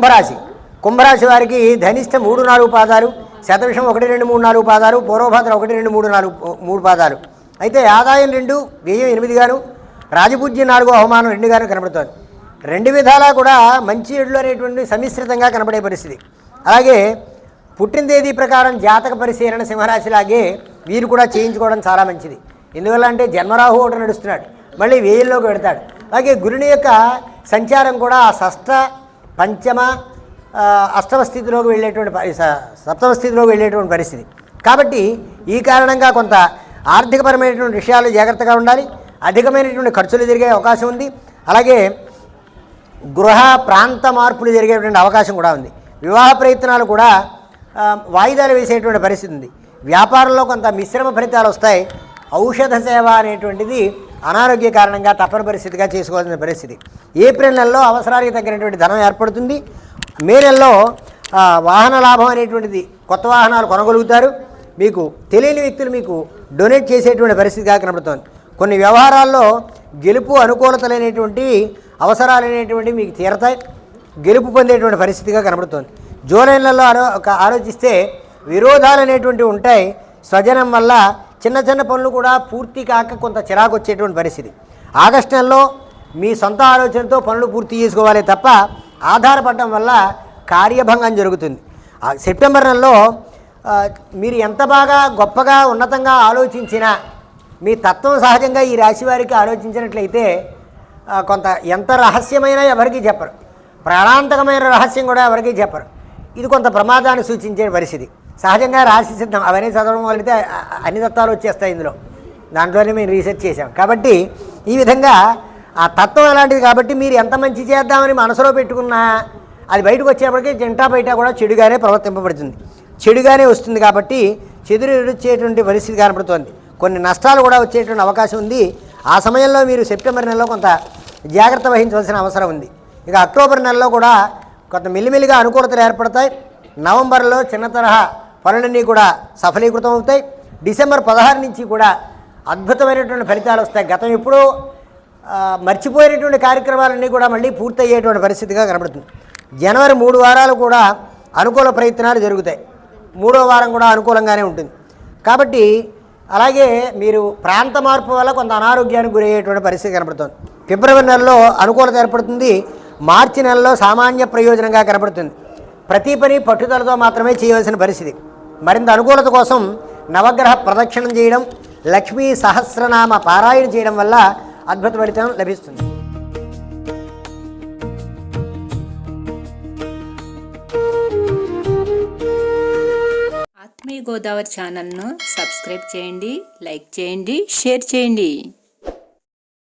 కుంభరాశి. కుంభరాశి వారికి ధనిష్ట 3, 4 పాదాలు, శతవిషం 1, 2, 3, 4 పాదాలు, పూర్వభాద్ర 1, 2, 3, 4 3 పాదాలు. అయితే ఆదాయం 2, వ్యయం 8 గాను, రాజపూజ్యం 4, అవమానం 2 గాను కనబడుతోంది. 2 విధాలా కూడా మంచి చెడులు అనేటువంటి సమిశ్రితంగా కనబడే పరిస్థితి. అలాగే పుట్టిన తేదీ ప్రకారం జాతక పరిశీలన సింహరాశిలాగే వీరు కూడా చేయించుకోవడం చాలా మంచిది. ఎందువల్ల అంటే జన్మరాహు ఒకటి నడుస్తున్నాడు, మళ్ళీ వ్యయంలోకి పెడతాడు. అలాగే గురుని యొక్క సంచారం కూడా షష్ఠ, పంచమ, అష్టమ స్థితిలోకి వెళ్ళేటువంటి సప్తమ స్థితిలోకి వెళ్ళేటువంటి పరిస్థితి. కాబట్టి ఈ కారణంగా కొంత ఆర్థికపరమైనటువంటి విషయాలు జాగ్రత్తగా ఉండాలి. అధికమైనటువంటి ఖర్చులు జరిగే అవకాశం ఉంది. అలాగే గృహ ప్రాంత మార్పులు జరిగేటువంటి అవకాశం కూడా ఉంది. వివాహ ప్రయత్నాలు కూడా వాయిదాలు వేసేటువంటి పరిస్థితి ఉంది. వ్యాపారంలో కొంత మిశ్రమ ఫలితాలు వస్తాయి. ఔషధ సేవ అనేటువంటిది అనారోగ్య కారణంగా తప్పని పరిస్థితిగా చేసుకోవాల్సిన పరిస్థితి. ఏప్రిల్ నెలలో అవసరానికి తగ్గినటువంటి ధనం ఏర్పడుతుంది. మే నెలలో వాహన లాభం అనేటువంటిది, కొత్త వాహనాలు కొనగలుగుతారు. మీకు తెలియని వ్యక్తులు మీకు డొనేట్ చేసేటువంటి పరిస్థితిగా కనబడుతోంది. కొన్ని వ్యవహారాల్లో గెలుపు అనుకూలతలైనటువంటి అవసరాలు అనేటువంటివి మీకు తీరతాయి. గెలుపు పొందేటువంటి పరిస్థితిగా కనబడుతోంది. జూలై నెలలో ఆలోచిస్తే విరోధాలు అనేటువంటివి ఉంటాయి. స్వజనం వల్ల చిన్న చిన్న పనులు కూడా పూర్తి కాక కొంత చిరాకు వచ్చేటువంటి పరిస్థితి. ఆగస్టు నెలలో మీ సొంత ఆలోచనతో పనులు పూర్తి చేసుకోవాలి తప్ప ఆధారపడటం వల్ల కార్యభంగం జరుగుతుంది. సెప్టెంబర్ నెలలో మీరు ఎంత బాగా గొప్పగా ఉన్నతంగా ఆలోచించినా మీ తత్వం సహజంగా ఈ రాశి వారికి ఆలోచించినట్లయితే కొంత ఎంత రహస్యమైన ఎవరికీ చెప్పరు, ప్రాణాంతకమైన రహస్యం కూడా ఎవరికీ చెప్పరు. ఇది కొంత ప్రమాదాన్ని సూచించే పరిస్థితి. సహజంగా రాశి సిద్ధం అవన్నీ చదవడం వల్లైతే అన్ని తత్వాలు వచ్చేస్తాయి ఇందులో. దాంట్లోనే మేము రీసెర్చ్ చేసాం. కాబట్టి ఈ విధంగా ఆ తత్వం అలాంటిది. కాబట్టి మీరు ఎంత మంచి చేద్దామని మనసులో పెట్టుకున్నా అది బయటకు వచ్చేప్పటికీ జంటా బయట కూడా చెడుగానే ప్రవర్తింపబడుతుంది, చెడుగానే వస్తుంది. కాబట్టి చెదురు ఎడుచేటువంటి పరిస్థితి కనపడుతోంది. కొన్ని నష్టాలు కూడా వచ్చేటువంటి అవకాశం ఉంది. ఆ సమయంలో మీరు సెప్టెంబర్ నెలలో కొంత జాగ్రత్త వహించవలసిన అవసరం ఉంది. ఇక అక్టోబర్ నెలలో కూడా కొంత మెల్లిమెల్లిగా అనుకూలతలు ఏర్పడతాయి. నవంబర్లో చిన్న తరహా పనులన్నీ కూడా సఫలీకృతం అవుతాయి. డిసెంబర్ 16 నుంచి కూడా అద్భుతమైనటువంటి ఫలితాలు వస్తాయి. గతం ఎప్పుడూ మర్చిపోయినటువంటి కార్యక్రమాలన్నీ కూడా మళ్ళీ పూర్తయ్యేటువంటి పరిస్థితిగా కనబడుతుంది. జనవరి 3 వారాలు కూడా అనుకూల ప్రయత్నాలు జరుగుతాయి. 3వ వారం కూడా అనుకూలంగానే ఉంటుంది. కాబట్టి అలాగే మీరు ప్రాంత మార్పు వల్ల కొంత అనారోగ్యానికి గురయ్యేటువంటి పరిస్థితి కనబడుతుంది. ఫిబ్రవరి నెలలో అనుకూలత ఏర్పడుతుంది. మార్చి నెలలో సామాన్య ప్రయోజనంగా కనబడుతుంది. ప్రతి పని పట్టుదలతో మాత్రమే చేయవలసిన పరిస్థితి. మరింత అనుకూలత కోసం నవగ్రహ ప్రదక్షిణం చేయడం, లక్ష్మీ సహస్రనామ పారాయణ చేయడం వల్ల అద్భుత ఫలితం లభిస్తుంది. ఆత్మీయ గోదావరి ఛానల్ను సబ్స్క్రైబ్ చేయండి, లైక్ చేయండి, షేర్ చేయండి.